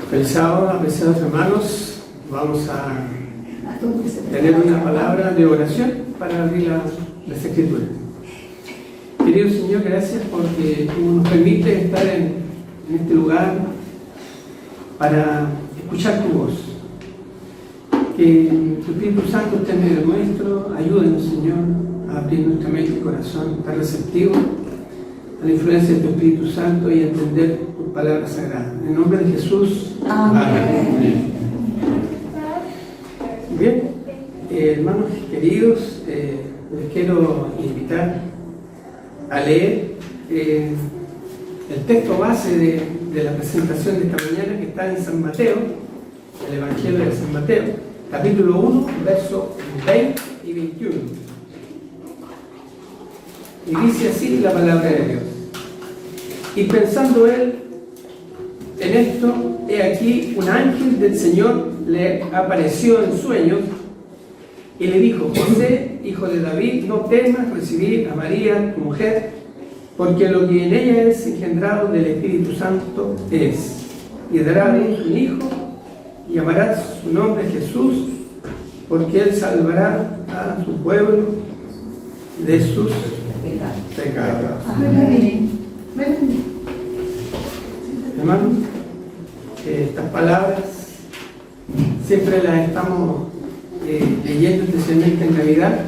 Feliz sábado, apreciados hermanos. Vamos a tener una palabra de oración para abrir las Escrituras. Querido Señor, gracias porque tú nos permites estar en este lugar para escuchar tu voz. Que tu Espíritu Santo esté en medio nuestro. Ayúdenos, Señor, a abrir nuestra mente y corazón, estar receptivo a la influencia de tu Espíritu Santo y entender tu palabra sagrada. En el nombre de Jesús. Amén. Bien, hermanos queridos, les quiero invitar a leer el texto base de la presentación de esta mañana, que está en San Mateo, el Evangelio de San Mateo, capítulo 1, versos 20 y 21. Y dice así la palabra de Dios: y pensando él en esto, he aquí un ángel del Señor le apareció en sueños y le dijo: José, hijo de David, no temas recibir a María, tu mujer, porque lo que en ella es engendrado del Espíritu Santo es, y dará a luz un hijo, y llamará su nombre Jesús, porque él salvará a su pueblo de sus pecados. Amén. Hermanos, estas palabras siempre las estamos leyendo, especialmente en Navidad,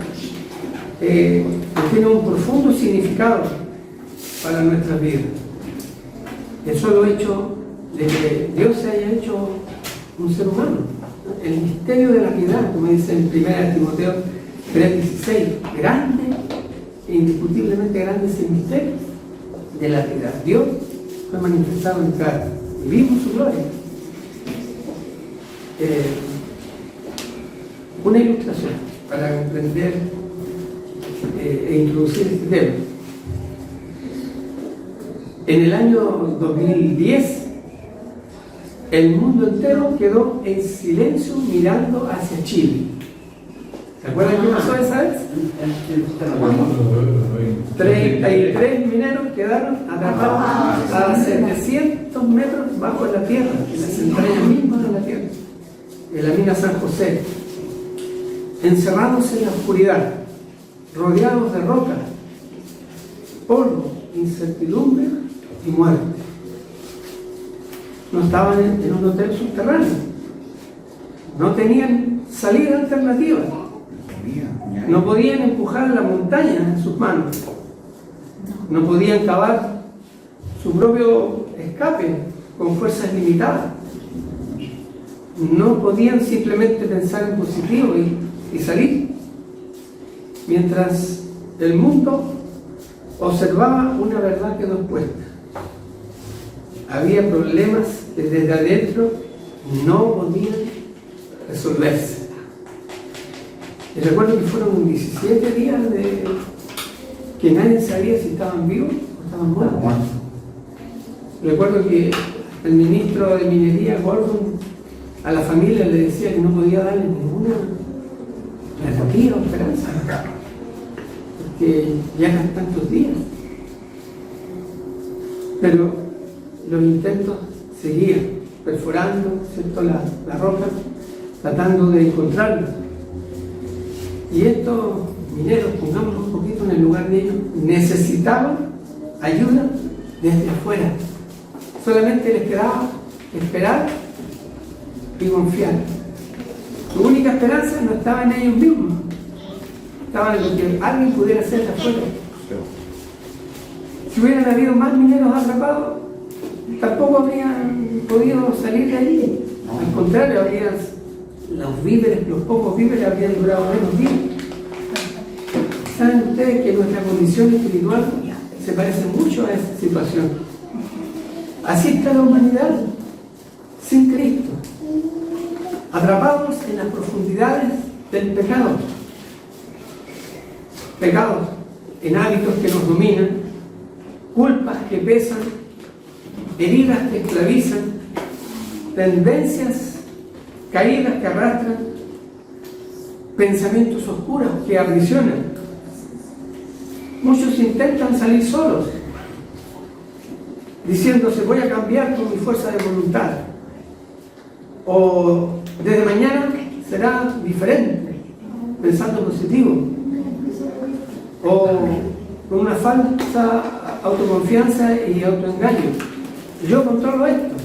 tienen un profundo significado para nuestras vidas. El solo hecho de que Dios se haya hecho un ser humano, el misterio de la piedad, como dice en 1 Timoteo 3:16, grande e indiscutiblemente grande es el misterio de la piedad. Dios fue manifestado en carne y vimos su gloria. Una ilustración para comprender e introducir este tema. En el año 2010, el mundo entero quedó en silencio mirando hacia Chile. ¿Se acuerdan qué pasó esa vez? 33 mineros quedaron atrapados a 700 metros bajo la tierra, en las entrañas mismas de la tierra, en la mina San José, encerrados en la oscuridad, rodeados de rocas, polvo, incertidumbre y muerte. No estaban en un hotel subterráneo, no tenían salida alternativa, no podían empujar la montaña en sus manos, no podían cavar su propio escape con fuerzas limitadas, no podían simplemente pensar en positivo y salir, mientras el mundo observaba una verdad que quedó expuesta. Había problemas que desde adentro no podían resolverse. Y recuerdo que fueron 17 días de que nadie sabía si estaban vivos o estaban muertos. Recuerdo que el ministro de Minería, Gordon, a la familia le decía que no podía darle ninguna alternativa o esperanza, porque ya eran tantos días. Pero los intentos seguían, perforando, ¿cierto?, la roca, tratando de encontrarlo. Y estos mineros, pongámoslo un poquito en el lugar de ellos, necesitaban ayuda desde afuera. Solamente les quedaba esperar y confiar. Su única esperanza no estaba en ellos mismos, estaba en lo que alguien pudiera hacer de afuera. Si hubieran habido más mineros atrapados, tampoco habrían podido salir de allí. Al contrario, los víveres, los pocos víveres habrían durado menos días. ¿Saben ustedes que nuestra condición espiritual se parece mucho a esta situación? Así está la humanidad, sin Cristo, atrapados en las profundidades del pecado. Pecados en hábitos que nos dominan, culpas que pesan, heridas que esclavizan, tendencias caídas que arrastran, pensamientos oscuros que aprisionan. Muchos intentan salir solos, diciéndose: voy a cambiar con mi fuerza de voluntad. o desde mañana será diferente, pensando positivo, o con una falsa autoconfianza y autoengaño. Yo controlo esto.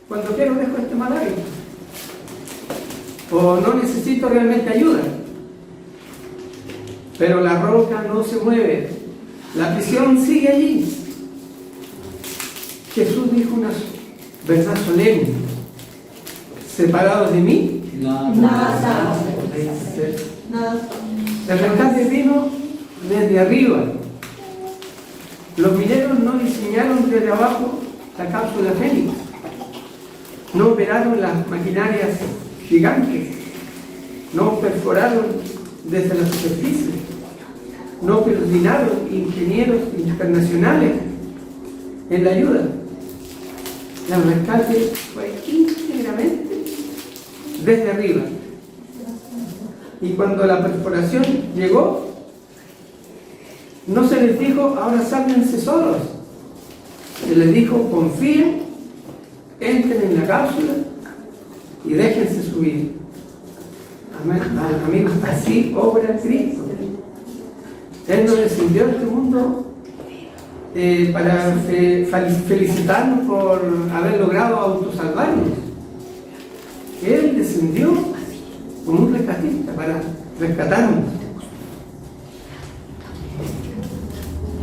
Cuando quiero dejo este mal hábito. O no necesito realmente ayuda. Pero la roca no se mueve. La prisión sigue allí. Jesús dijo una verdad solemne. Separados de mí, nada. El rescate vino desde arriba. Los mineros no diseñaron desde abajo la cápsula Fénix. No operaron las maquinarias gigantes. No perforaron desde la superficie. No coordinaron ingenieros internacionales en la ayuda. El rescate fue íntegramente desde arriba. Y cuando la perforación llegó, no se les dijo, ahora sálvense solos. Se les dijo, confíen, entren en la cápsula y déjense subir. Amigos, así obra Cristo. Él nos descendió a este mundo para felicitarnos por haber logrado autosalvarnos. Él descendió como un rescatista para rescatarnos.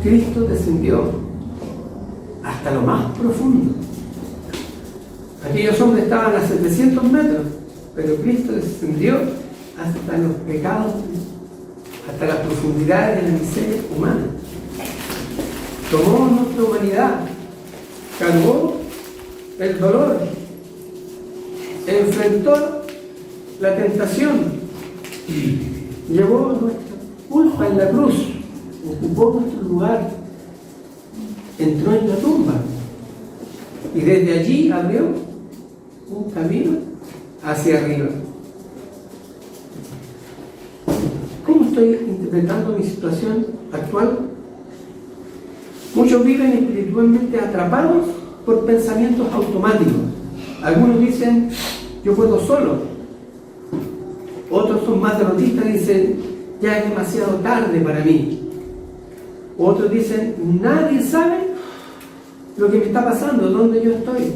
Cristo descendió hasta lo más profundo. Aquellos hombres estaban a 700 metros, pero Cristo descendió hasta los pecados, hasta las profundidades de la miseria humana. Tomó nuestra humanidad, cargó el dolor, enfrentó la tentación, llevó nuestra culpa en la cruz, ocupó nuestro lugar, entró en la tumba y desde allí abrió un camino hacia arriba. ¿Cómo estoy interpretando mi situación actual? Muchos viven espiritualmente atrapados por pensamientos automáticos. Algunos dicen, yo puedo solo. Otros son más derrotistas y dicen, ya es demasiado tarde para mí. Otros dicen, nadie sabe lo que me está pasando, dónde yo estoy.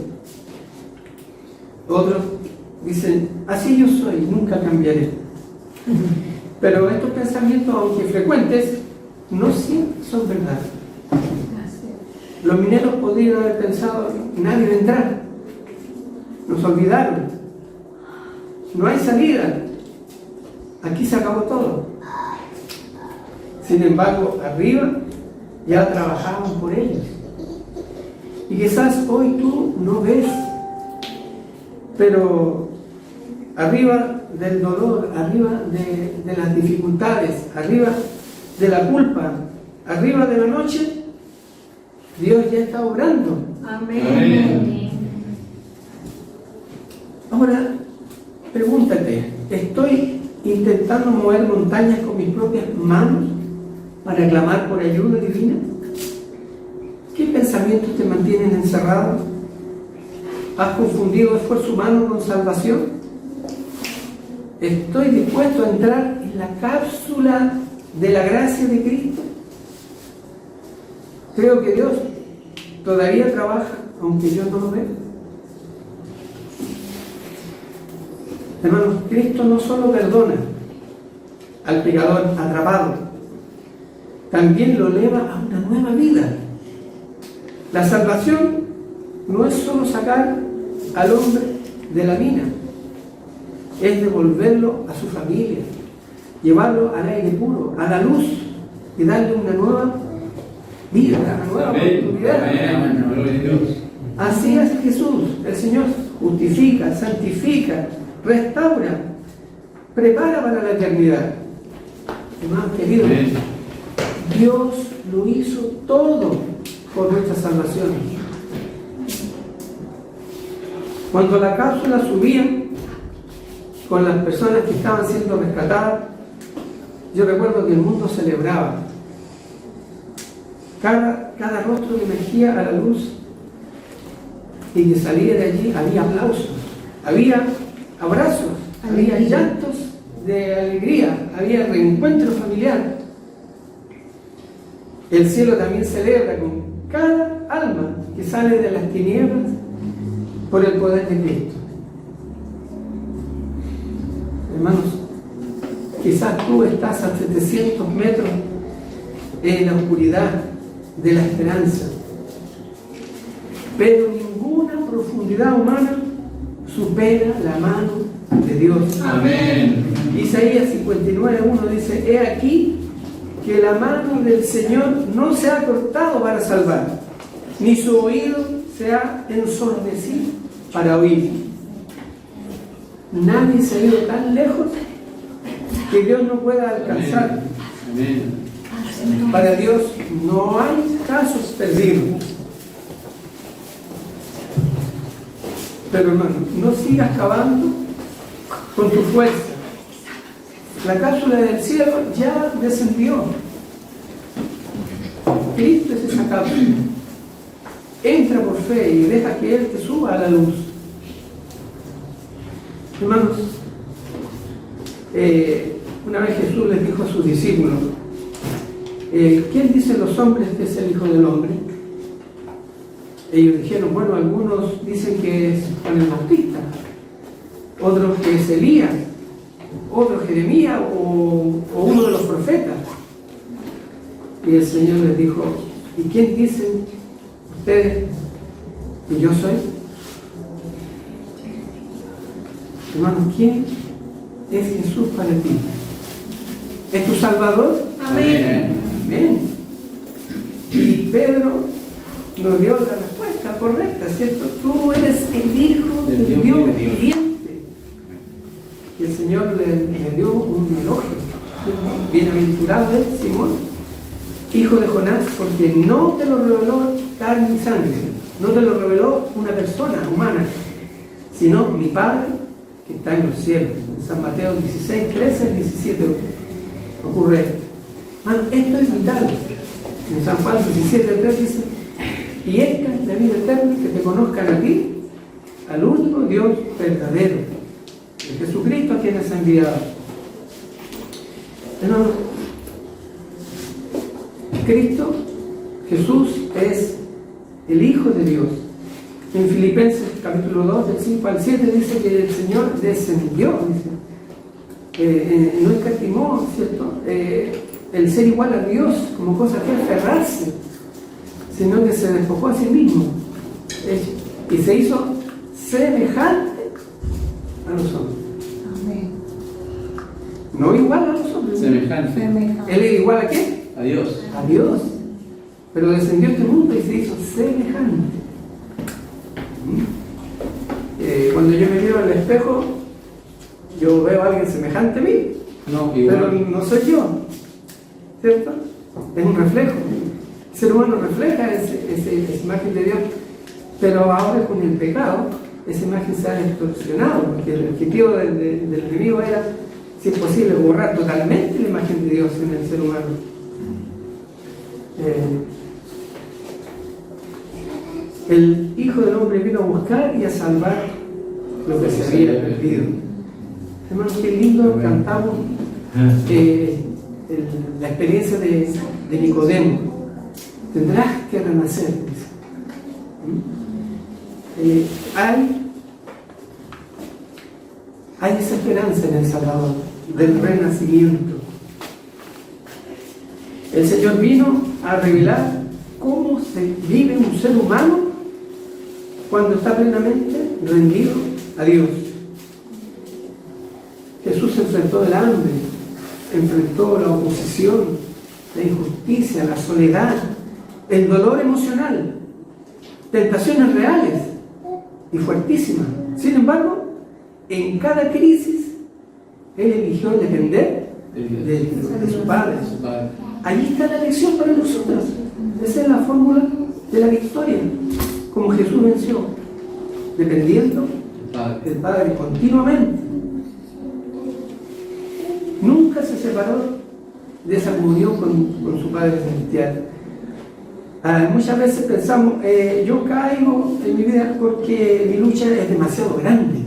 Otros dicen, así yo soy, nunca cambiaré. Pero estos pensamientos, aunque frecuentes, no siempre son verdad. Los mineros podrían haber pensado, nadie vendrá. Nos olvidaron. No hay salida. Aquí se acabó todo. Sin embargo, arriba ya trabajaban por ellos. Y quizás hoy tú no ves, pero arriba del dolor, arriba de las dificultades, arriba de la culpa, arriba de la noche, Dios ya está obrando. Amén. Ahora, pregúntate, ¿estoy intentando mover montañas con mis propias manos para clamar por ayuda divina? ¿Qué pensamientos te mantienen encerrado? ¿Has confundido esfuerzo humano con salvación? ¿Estoy dispuesto a entrar en la cápsula de la gracia de Cristo? Creo que Dios todavía trabaja, aunque yo no lo vea. Hermanos, Cristo no solo perdona al pecador atrapado, también lo eleva a una nueva vida. La salvación no es solo sacar al hombre de la mina, es devolverlo a su familia, llevarlo al aire puro, a la luz y darle una nueva vida, una nueva oportunidad. Así es Jesús, el Señor justifica, santifica, restaura, prepara para la eternidad. Hermanos queridos, Dios lo hizo todo por nuestra salvación. Cuando la cápsula subía con las personas que estaban siendo rescatadas, yo recuerdo que el mundo celebraba. Cada rostro emergía a la luz y que salía de allí había aplausos, había abrazos, había llantos de alegría, había reencuentro familiar. El cielo también celebra con cada alma que sale de las tinieblas por el poder de Cristo. Hermanos, quizás tú estás a 700 metros en la oscuridad de la esperanza, pero ninguna profundidad humana supera la mano de Dios. Amén. Isaías 59:1 dice: he aquí que la mano del Señor no se ha cortado para salvar, ni su oído se ha ensordecido para oír. Nadie se ha ido tan lejos que Dios no pueda alcanzar. Amén. Para Dios no hay casos perdidos. Pero hermano, no sigas cavando con tu fuerza. La cápsula del cielo ya descendió. Cristo es esa cápsula. Entra por fe y deja que Él te suba a la luz. Hermanos, una vez Jesús les dijo a sus discípulos: ¿quién dicen los hombres que es el Hijo del Hombre? Ellos dijeron: bueno, algunos dicen que es Juan el Bautista, otros que es Elías, otro Jeremías o uno de los profetas. Y el Señor les dijo: ¿y quién dicen ustedes que yo soy? Hermanos, ¿quién es Jesús para ti? ¿Es tu Salvador? Amén. Amén. Y Pedro nos dio la respuesta correcta, ¿cierto? Tú eres el Hijo del Dios viviente. Y el Señor le dio un elogio. Bienaventurado es Simón, hijo de Jonás, porque no te lo reveló carne y sangre, no te lo reveló una persona humana, sino mi Padre que está en los cielos. En San Mateo 16, 13, 17 ocurre esto. Esto es vital. En San Juan 17, 3 dice: y esta es la vida eterna, que te conozcan a ti, al único Dios verdadero, de Jesucristo a quien has enviado. Hermanos, Cristo, Jesús, es el Hijo de Dios. En Filipenses capítulo 2, del 5 al 7, dice que el Señor descendió, no escatimó, ¿cierto? El ser igual a Dios como cosa que aferrarse, sino que se despojó a sí mismo y se hizo semejante a los hombres. Amén. No igual a los hombres. Semejante. ¿Él era igual a qué? A Dios. A Dios. Pero descendió a este mundo y se hizo semejante. Cuando yo me miro al espejo, yo veo a alguien semejante a mí, No, pero igual. no soy yo, ¿cierto? Es un reflejo. El ser humano refleja esa imagen de Dios, pero ahora con el pecado, esa imagen se ha distorsionado, porque el objetivo del enemigo era, si es posible, borrar totalmente la imagen de Dios en el ser humano. El Hijo del Hombre vino a buscar y a salvar lo que se había perdido. Hermanos, qué lindo cantamos la experiencia de Nicodemo. Tendrás que renacer, dice. Hay esa esperanza en el Salvador, del renacimiento. El Señor vino a revelar cómo se vive un ser humano cuando está plenamente rendido a Dios. Jesús se enfrentó el hambre, enfrentó la oposición, la injusticia, la soledad, el dolor emocional, tentaciones reales y fuertísimas. Sin embargo, en cada crisis, Él eligió depender de su Padre. Allí está la lección para nosotros. Esa es la fórmula de la victoria. Como Jesús venció, dependiendo del Padre continuamente. Nunca se separó de esa comunión con su Padre Celestial. Muchas veces pensamos, yo caigo en mi vida porque mi lucha es demasiado grande.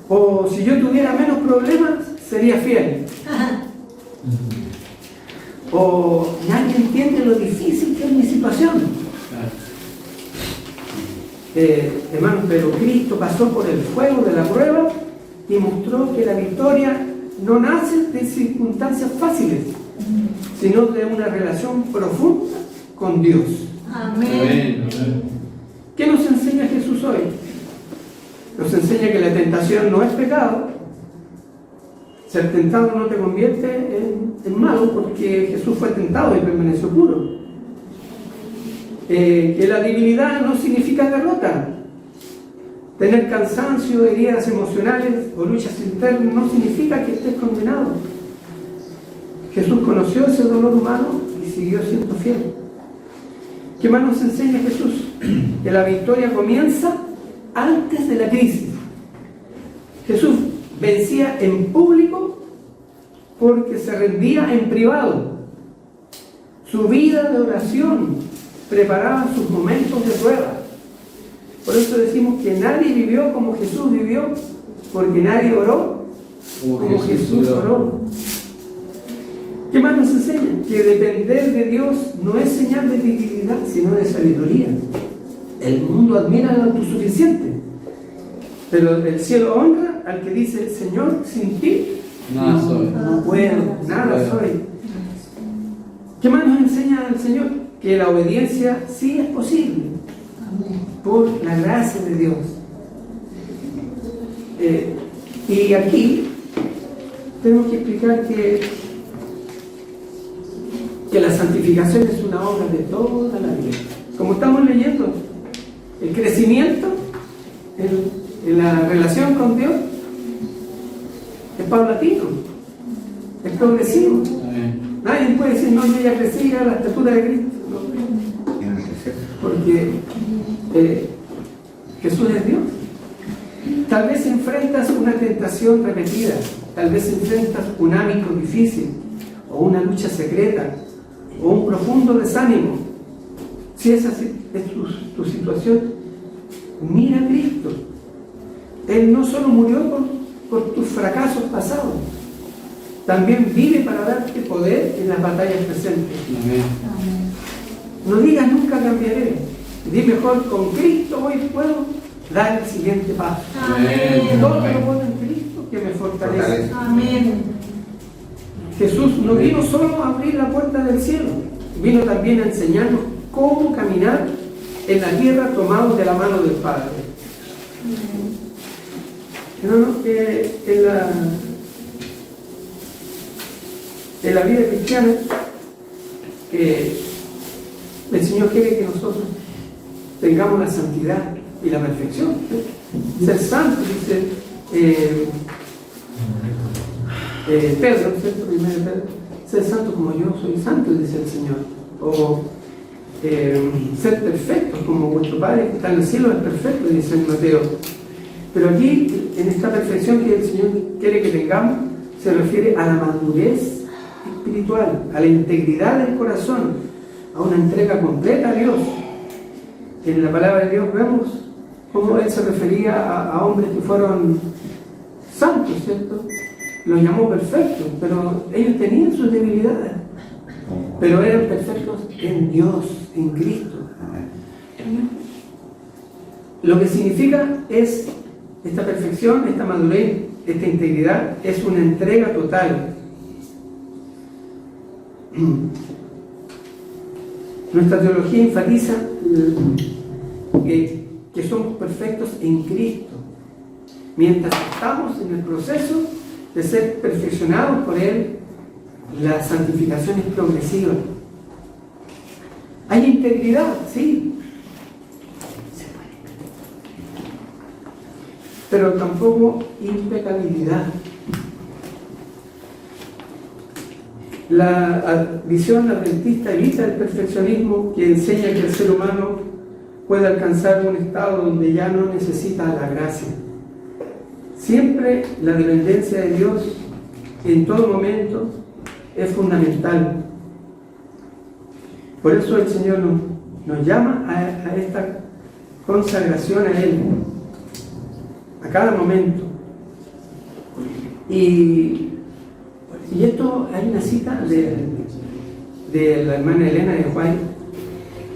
O si yo tuviera menos problemas, sería fiel. O nadie entiende lo difícil que es mi situación. Hermanos, pero Cristo pasó por el fuego de la prueba y mostró que la victoria no nace de circunstancias fáciles, sino de una relación profunda con Dios. Amén. ¿Qué nos enseña Jesús hoy? Nos enseña que la tentación no es pecado. Ser tentado no te convierte en malo, porque Jesús fue tentado y permaneció puro. Que la debilidad no significa derrota. Tener cansancio, heridas emocionales o luchas internas no significa que estés condenado. Jesús conoció ese dolor humano y siguió siendo fiel. ¿Qué más nos enseña Jesús? Que la victoria comienza antes de la crisis. Jesús vencía en público porque se rendía en privado. Su vida de oración preparaba sus momentos de prueba. Por eso decimos que nadie vivió como Jesús vivió, porque nadie oró como Jesús oró. ¿Qué más nos enseña? Que depender de Dios no es señal de debilidad, sino de sabiduría. El mundo admira al autosuficiente, pero el cielo honra al que dice: Señor, sin ti Nada soy. no puedo, nada soy. ¿Qué más nos enseña el Señor? Que la obediencia sí es posible por la gracia de Dios. Y aquí tenemos que explicar que la santificación es una obra de toda la vida. Como estamos leyendo, el crecimiento en la relación con Dios es paulatino, es progresivo. Nadie puede decir: no, yo ya crecí a la estatura de Cristo. No. Porque Jesús es Dios. Tal vez enfrentas una tentación repetida, tal vez enfrentas un hábito difícil, o una lucha secreta, o un profundo desánimo. Si esa es tu situación, mira a Cristo. Él no solo murió por tus fracasos pasados, también vive para darte poder en las batallas presentes. No digas: nunca cambiaré. Di mejor: con Cristo hoy puedo dar el siguiente paso. Todo lo puedo en Cristo que me fortalece. Amén. Jesús no vino solo a abrir la puerta del cielo, vino también a enseñarnos cómo caminar en la tierra tomados de la mano del Padre. Hermanos, que en la vida cristiana el Señor quiere que nosotros tengamos la santidad y la perfección. Ser santo, dice Pedro, ¿cierto? Primero Pedro: ser santo como yo soy santo, dice el Señor. O ser perfectos como vuestro Padre que está en el cielo es perfecto, dice en Mateo. Pero aquí, en esta perfección que el Señor quiere que tengamos, se refiere a la madurez espiritual, a la integridad del corazón, a una entrega completa a Dios. En la palabra de Dios vemos cómo Él se refería a hombres que fueron santos, ¿cierto? Los llamó perfectos, pero ellos tenían sus debilidades, pero eran perfectos en Dios, en Cristo. Lo que significa es esta perfección, esta madurez, esta integridad, es una entrega total. Nuestra teología enfatiza que somos perfectos en Cristo, mientras estamos en el proceso de ser perfeccionados por Él. La santificación es progresiva. Hay integridad, sí, pero tampoco impecabilidad. La visión adventista evita el perfeccionismo, que enseña que el ser humano puede alcanzar un estado donde ya no necesita la gracia. Siempre la dependencia de Dios en todo momento es fundamental. Por eso el Señor nos llama a esta consagración a Él, a cada momento. Y esto, hay una cita de la hermana Elena de Juárez,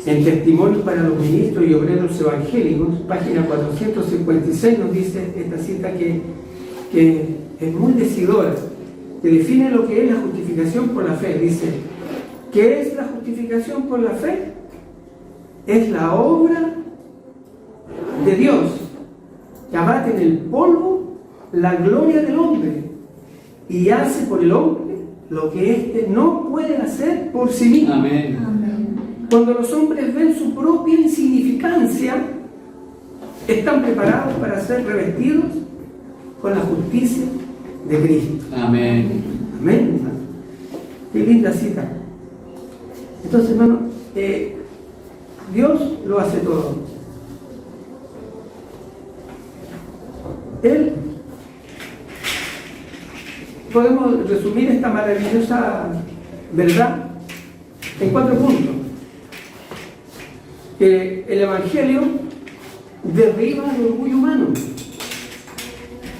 en Testimonios para los Ministros y Obreros Evangélicos, página 456, nos dice esta cita que es muy decidora, que define lo que es la justificación por la fe. Dice: ¿qué es la justificación por la fe? Es la obra de Dios que abate en el polvo la gloria del hombre y hace por el hombre lo que éste no puede hacer por sí mismo. Amén. Cuando los hombres ven su propia insignificancia, están preparados para ser revestidos con la justicia de Cristo. Amén. Amén, hermano. Qué linda cita. Entonces, hermano, Dios lo hace todo. Él, podemos resumir esta maravillosa verdad en 4 puntos. Que el Evangelio derriba el orgullo humano,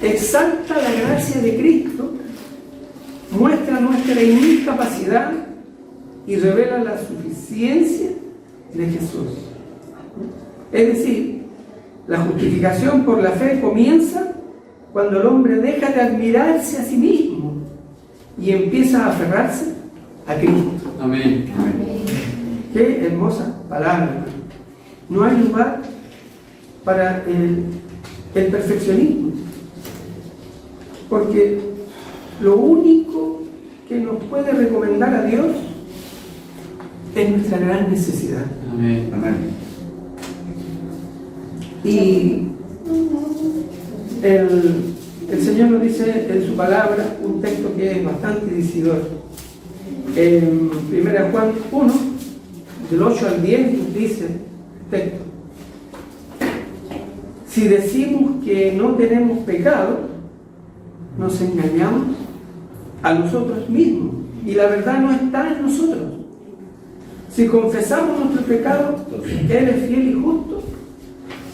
exalta la gracia de Cristo, muestra nuestra incapacidad y revela la suficiencia de Jesús. Es decir, la justificación por la fe comienza cuando el hombre deja de admirarse a sí mismo y empieza a aferrarse a Cristo. Amén. Qué hermosa palabra. No hay lugar para el perfeccionismo, porque lo único que nos puede recomendar a Dios es nuestra gran necesidad. Amén. Y el Señor nos dice en su palabra un texto que es bastante decidor. En 1 Juan 1, del 8 al 10, nos dice texto: si decimos que no tenemos pecado, nos engañamos a nosotros mismos y la verdad no está en nosotros. Si confesamos nuestros pecados, Él es fiel y justo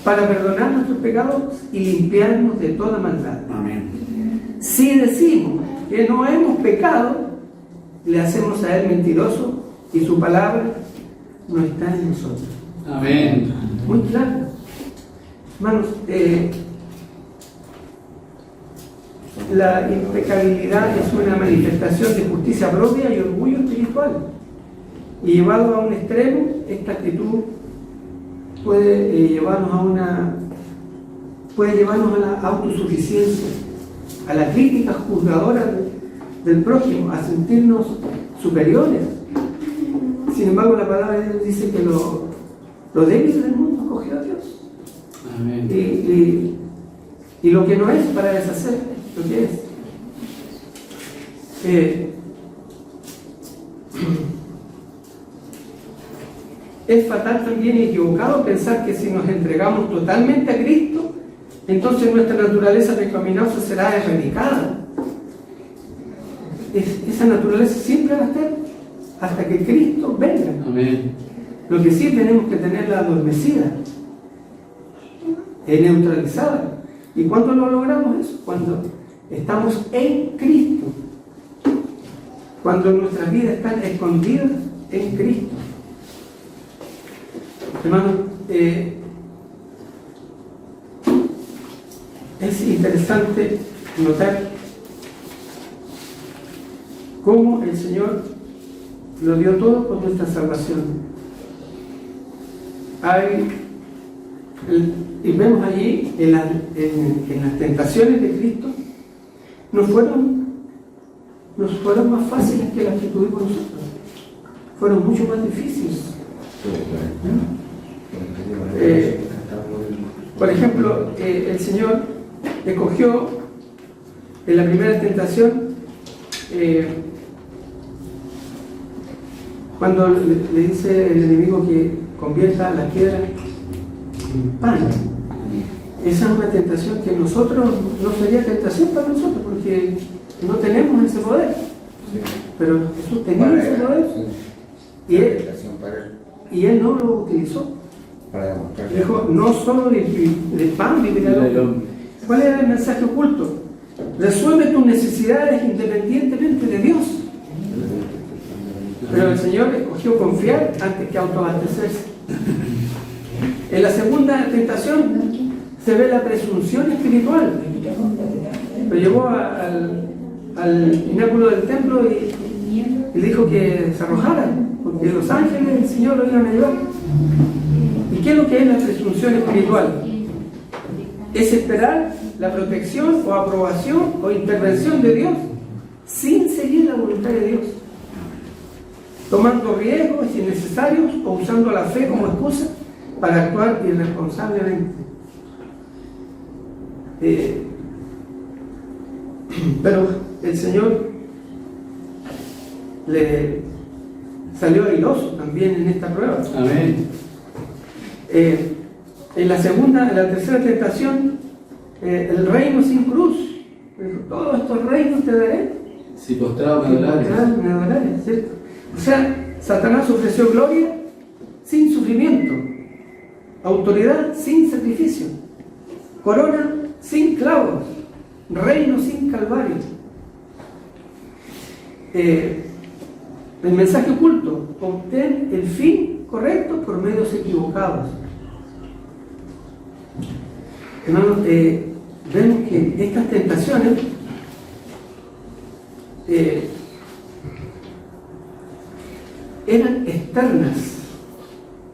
para perdonar nuestros pecados y limpiarnos de toda maldad. Amén. Si decimos que no hemos pecado, le hacemos a Él mentiroso y su palabra no está en nosotros. Amén. Muy claro. Hermanos, la impecabilidad es una manifestación de justicia propia y orgullo espiritual. Y llevado a un extremo, esta actitud puede llevarnos a la autosuficiencia, a la crítica juzgadora del prójimo, a sentirnos superiores. Sin embargo, la palabra de Dios dice que lo débil del mundo cogió a Dios. Amén. Y lo que no es para deshacer lo que es. Es fatal también y equivocado pensar que si nos entregamos totalmente a Cristo, entonces nuestra naturaleza pecaminosa será erradicada. Esa naturaleza siempre va a estar hasta que Cristo venga. Amén. Lo que sí tenemos que tenerla adormecida, neutralizada. ¿Y cuándo lo logramos eso? Cuando estamos en Cristo, cuando nuestras vidas están escondidas en Cristo. Hermanos, es interesante notar cómo el Señor lo dio todo por nuestra salvación. Y vemos allí en las tentaciones de Cristo, no fueron más fáciles que las que tuvimos nosotros, fueron mucho más difíciles. Por ejemplo, el Señor escogió en la primera tentación, cuando le dice el enemigo que convierta la piedra en pan. Esa es una tentación que nosotros no sería tentación para nosotros, porque no tenemos ese poder. Pero Jesús tenía ese poder. Y él, Tentación para él, y él no lo utilizó. para demostrarle. Dijo, no solo de pan vivirá el hombre. ¿Cuál era el mensaje oculto? Resuelve tus necesidades independientemente de Dios. Pero el Señor escogió confiar antes que autoabastecerse. En la segunda tentación se ve la presunción espiritual. Lo llevó al pináculo del templo y dijo que se arrojara, porque los ángeles del Señor lo iban a llevar. ¿Y qué es lo que es la presunción espiritual? Es esperar la protección o aprobación o intervención de Dios sin seguir la voluntad de Dios, tomando riesgos innecesarios o usando la fe como excusa para actuar irresponsablemente. Pero el Señor le salió airoso también en esta prueba. Amén. En la tercera tentación, el reino sin cruz. Todos estos reinos te daré. Si postrado me adorares. Me adorares, ¿cierto? O sea, Satanás ofreció gloria sin sufrimiento, autoridad sin sacrificio, corona sin clavos, reino sin calvario. El mensaje oculto: obtén el fin correcto por medios equivocados. Hermanos, vemos que estas tentaciones eran externas.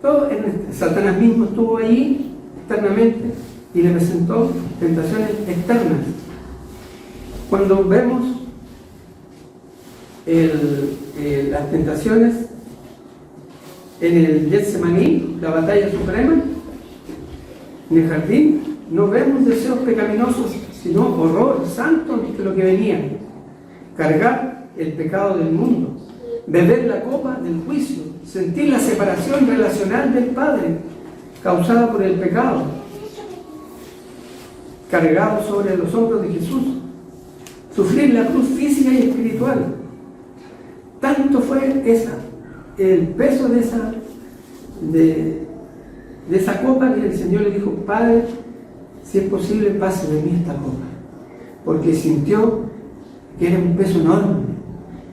Todo Satanás mismo estuvo allí externamente y le presentó tentaciones externas. Cuando vemos las tentaciones en el Getsemaní, la batalla suprema, en el jardín, no vemos deseos pecaminosos, sino horror santo ante lo que venía: cargar el pecado del mundo, beber la copa del juicio, sentir la separación relacional del Padre causada por el pecado, cargado sobre los hombros de Jesús, sufrir la cruz física y espiritual. Tanto fue el peso de esa copa que el Señor le dijo: Padre, si es posible, pase de mí esta copa, porque sintió que era un peso enorme.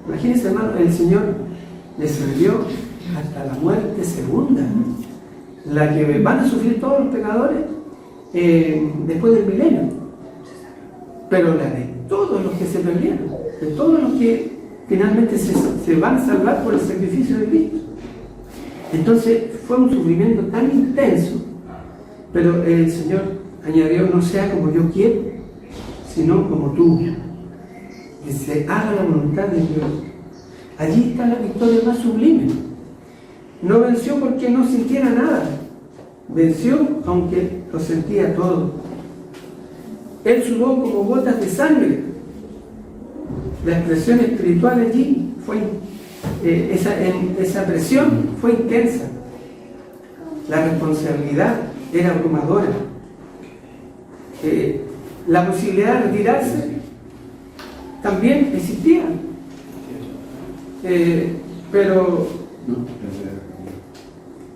Imagínense, hermano, el Señor le sirvió hasta la muerte segunda, la que van a sufrir todos los pecadores después del milenio, pero la de todos los que se perdieron, de todos los que finalmente se van a salvar por el sacrificio de Cristo. Entonces fue un sufrimiento tan intenso, pero el Señor añadió: no sea como yo quiero, sino como tú. Que se haga la voluntad de Dios. Allí está la victoria más sublime. No venció porque no sintiera nada, venció aunque lo sentía todo. Él sudó como gotas de sangre. La expresión espiritual allí fue esa presión fue intensa. La responsabilidad era abrumadora. La posibilidad de retirarse también existía, pero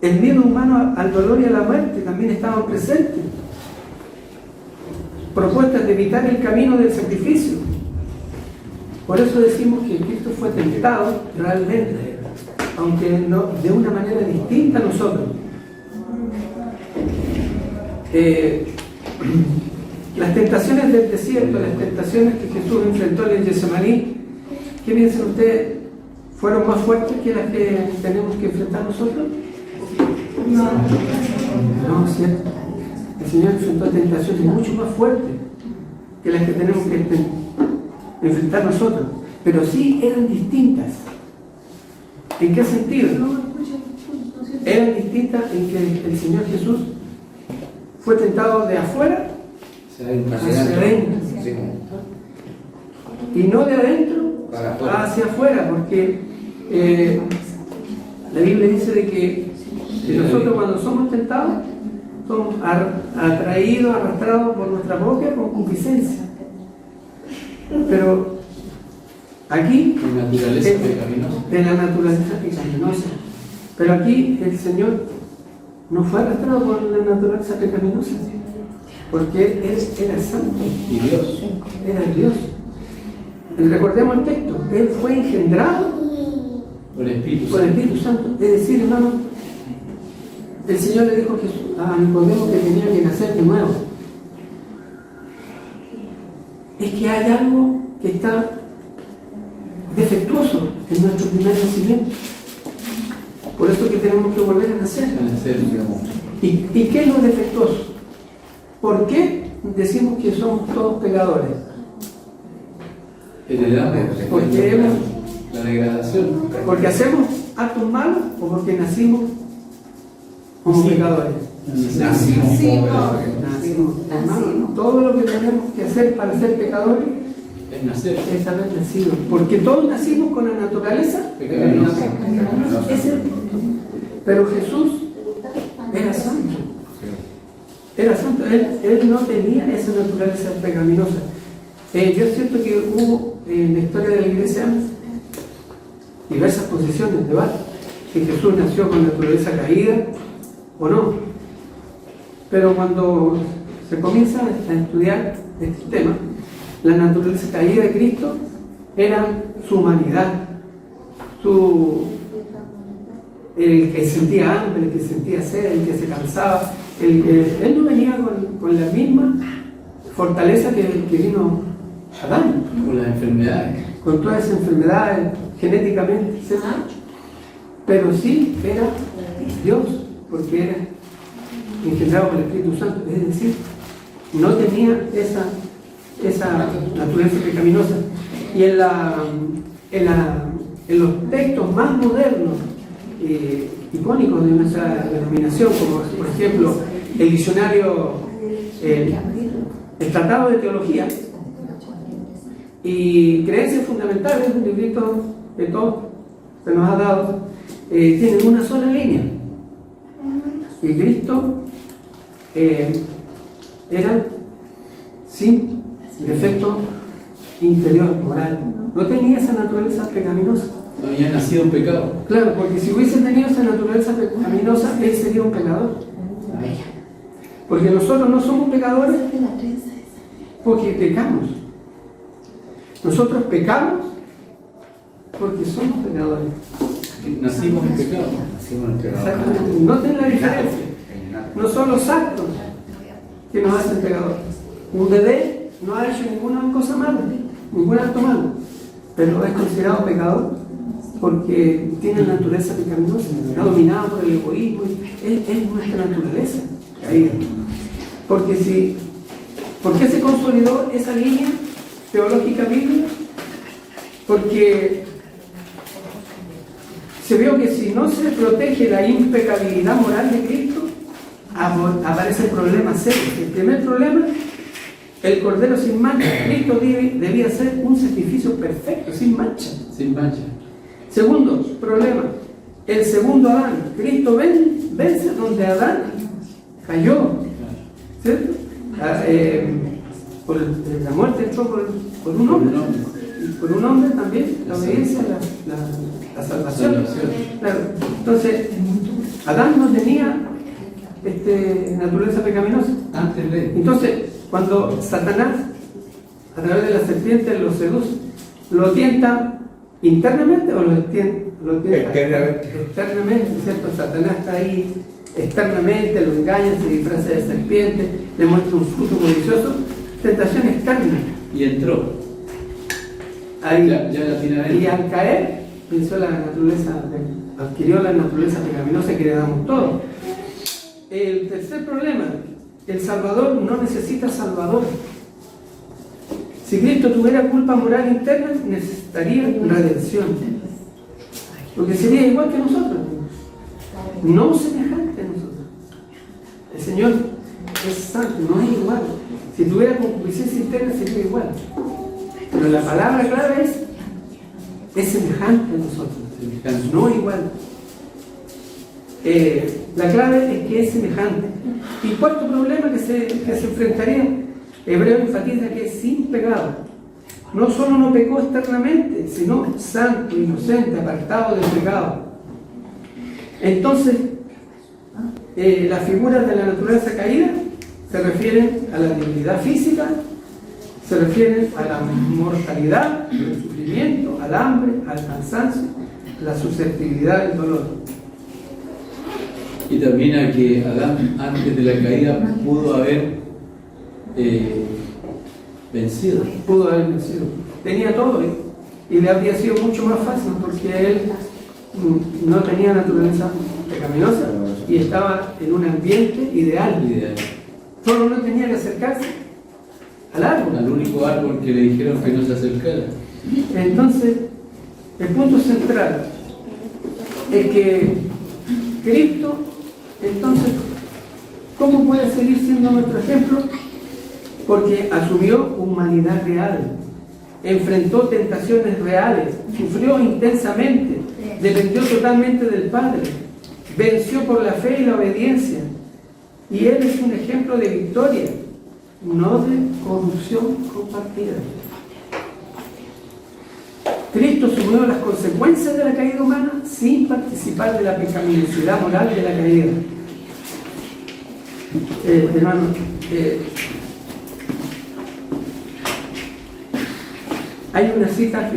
el miedo humano al dolor y a la muerte también estaban presentes. Propuestas de evitar el camino del sacrificio. Por eso decimos que Cristo fue tentado realmente, aunque no, de una manera distinta a nosotros. Las tentaciones del desierto, las tentaciones que Jesús enfrentó en el Getsemaní, ¿qué piensan ustedes? ¿Fueron más fuertes que las que tenemos que enfrentar nosotros? No, ¿cierto? El Señor enfrentó tentaciones mucho más fuertes que las que tenemos que enfrentar nosotros, pero sí eran distintas. ¿En qué sentido? Eran distintas en que el Señor Jesús fue tentado de afuera hacia adentro, y no de adentro hacia afuera, porque la Biblia dice de que nosotros, cuando somos tentados, somos atraídos, arrastrados por nuestra propia concupiscencia. Pero aquí, de naturaleza pecaminosa. de la naturaleza pecaminosa, Pero aquí el Señor no fue arrastrado por la naturaleza pecaminosa, porque Él era santo, Y Dios. era Dios. Recordemos el texto, Él fue engendrado Por el Espíritu por el Santo. Espíritu Santo. Es decir, hermano, el Señor le dijo a Nicodemo que tenía que nacer de nuevo. Es que hay algo que está defectuoso en nuestro primer nacimiento. Por eso que tenemos que volver a nacer. Al nacer, digamos. ¿Y qué es lo defectuoso? ¿Por qué decimos que somos todos pecadores? Heredamos Porque hemos la degradación. ¿Porque hacemos actos malos o porque nacimos como pecadores? Nacimos como pecadores. Nacimos. Hermano, todo lo que tenemos que hacer para ser pecadores Es nacer. es haber nacido. Porque todos nacimos con la naturaleza Pecaminosa. Ese- Pero Jesús era santo. Era santo. Él no tenía esa naturaleza pecaminosa. Yo siento que hubo en la historia de la iglesia diversas posiciones, debate, si Jesús nació con naturaleza caída o no. Pero cuando se comienza a estudiar este tema, la naturaleza caída de Cristo era su humanidad, el que sentía hambre, el que sentía sed, el que se cansaba. Él no venía con la misma fortaleza que vino Adán, Por las enfermedades. con todas esas enfermedades genéticamente, ¿sí? Pero sí era Dios, porque era engendrado por el Espíritu Santo, es decir, no tenía esa naturaleza pecaminosa. Y en los textos más modernos, icónicos de nuestra denominación, como por ejemplo el diccionario, el Tratado de Teología y Creencias Fundamentales, un librito de todo que nos ha dado, tienen una sola línea. Y Cristo era sin defecto interior, moral. No tenía esa naturaleza pecaminosa. No había nacido en pecado. Claro, porque si hubiese tenido esa naturaleza pecaminosa, él sería un pecador. Porque nosotros no somos pecadores porque pecamos. Nosotros pecamos porque somos pecadores. Nacimos en pecado. Nacimos en pecado. Exactamente. Noten la diferencia. No son los actos que nos hacen pecadores. Un bebé no ha hecho ninguna cosa mala, ningún acto malo, pero es considerado pecador porque tiene naturaleza pecaminosa, está dominado por el egoísmo. Es nuestra naturaleza caída. ¿Por qué se consolidó esa línea teológica bíblica? Porque se vio que si no se protege la impecabilidad moral de Cristo, aparece el problema serio. El primer problema, el Cordero sin mancha. Cristo debía ser un sacrificio perfecto, sin mancha. Sin mancha. Segundo problema, el segundo Adán. Cristo vence donde Adán cayó, ¿cierto? Por la muerte entró por un hombre. Y por un hombre también la obediencia, la salvación. Claro. Entonces, Adán no tenía naturaleza pecaminosa. Antes de. Entonces, cuando Satanás, a través de la serpiente, lo seduce, ¿lo tienta internamente o lo tienta externamente? ¿Cierto? Satanás está ahí externamente, lo engaña, se disfraza de serpiente, le muestra un fruto codicioso, tentación externa. Y entró. Ahí, Ya la tiene adentro. y al caer, adquirió la naturaleza pecaminosa que le damos todos. El tercer problema, el Salvador no necesita Salvador. Si Cristo tuviera culpa moral interna, necesitaría redención. Porque sería igual que nosotros, no semejante a nosotros. El Señor es santo, no es igual. Si tuviera concupiscencia interna, sería igual. Pero la palabra clave es semejante a nosotros, no igual. La clave es que es semejante. Y cuarto problema que se enfrentaría, Hebreo enfatiza que es sin pecado. No solo no pecó externamente, sino santo, inocente, apartado del pecado. Entonces, las figuras de la naturaleza caída se refieren a la debilidad física, se refieren a la mortalidad, al sufrimiento, al hambre, al cansancio, la susceptibilidad del dolor. Y también a que Adán, antes de la caída, pudo haber vencido. Pudo haber vencido. Tenía todo y le habría sido mucho más fácil porque él no tenía naturaleza pecaminosa y estaba en un ambiente ideal. Solo no tenía que acercarse al árbol. Al único árbol que le dijeron que no se acercara. Entonces, el punto central es que Cristo, entonces, ¿cómo puede seguir siendo nuestro ejemplo? Porque asumió humanidad real, enfrentó tentaciones reales, sufrió intensamente, dependió totalmente del Padre, venció por la fe y la obediencia. Y Él es un ejemplo de victoria, no de corrupción compartida. Cristo asumió las consecuencias de la caída humana sin participar de la pecaminosidad moral de la caída. Hermano, hay una cita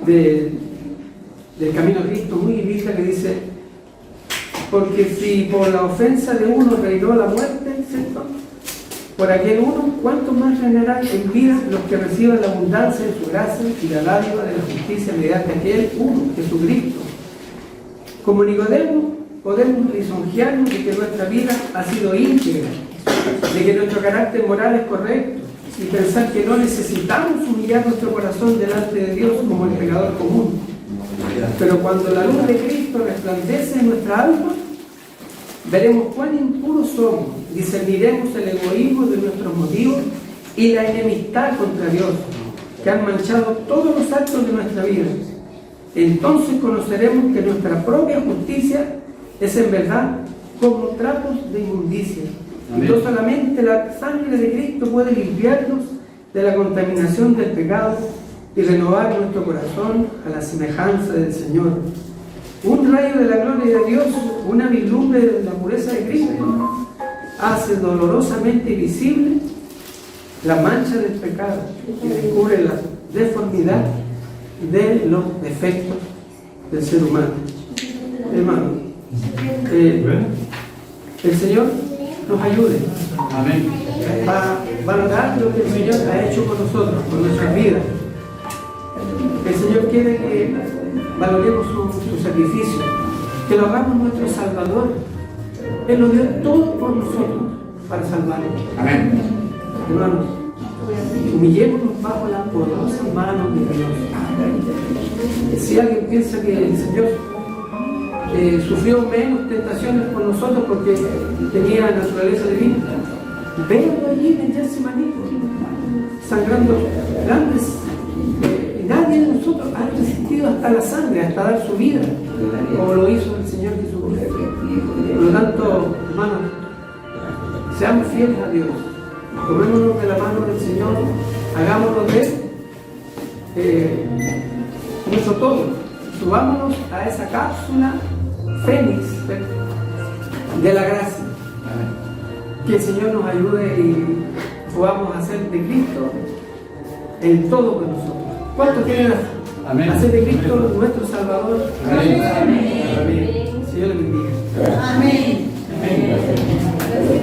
del Camino a Cristo muy linda que dice: porque si por la ofensa de uno reinó la muerte, ¿cierto?, por aquel uno, ¿cuánto más reinarán en vida los que reciban la abundancia de su gracia y la dádiva de la justicia mediante aquel uno, Jesucristo? Como Nicodemo, podemos lisonjearnos de que nuestra vida ha sido íntegra, de que nuestro carácter moral es correcto, y pensar que no necesitamos humillar nuestro corazón delante de Dios como el pecador común. Pero cuando la luz de Cristo resplandece en nuestra alma, veremos cuán impuros somos, discerniremos el egoísmo de nuestros motivos y la enemistad contra Dios, que han manchado todos los actos de nuestra vida. Entonces conoceremos que nuestra propia justicia es en verdad como trapos de inmundicia. Y no solamente la sangre de Cristo puede limpiarnos de la contaminación del pecado y renovar nuestro corazón a la semejanza del Señor. Un rayo de la gloria de Dios, una vislumbre de la pureza de Cristo, hace dolorosamente visible la mancha del pecado y descubre la deformidad de los defectos del ser humano. Hermano, el Señor nos ayude a valorar lo que el Señor ha hecho con nosotros, con nuestras vidas. El Señor quiere que valoremos su sacrificio, que lo hagamos nuestro Salvador. Él lo dio todo por nosotros para salvarnos. Amén. Hermanos, humillémonos bajo la poderosa mano de Dios. Si alguien piensa que el Señor sufrió menos tentaciones por nosotros porque tenía naturaleza divina, véanlo allí en Getsemaní, sangrando grandes. Nadie de nosotros ha resistido hasta la sangre, hasta dar su vida, como lo hizo el Señor Jesucristo. Por lo tanto, hermanos, seamos fieles a Dios, tomémonos de la mano del Señor, hagámonos de nuestro todo, subámonos a esa cápsula fénix de la gracia. Que el Señor nos ayude y podamos hacer de Cristo el todo con nosotros. ¿Cuántos quieren hacer de Cristo nuestro Salvador? Amén. Amén. Señor le bendiga. Amén. Amén.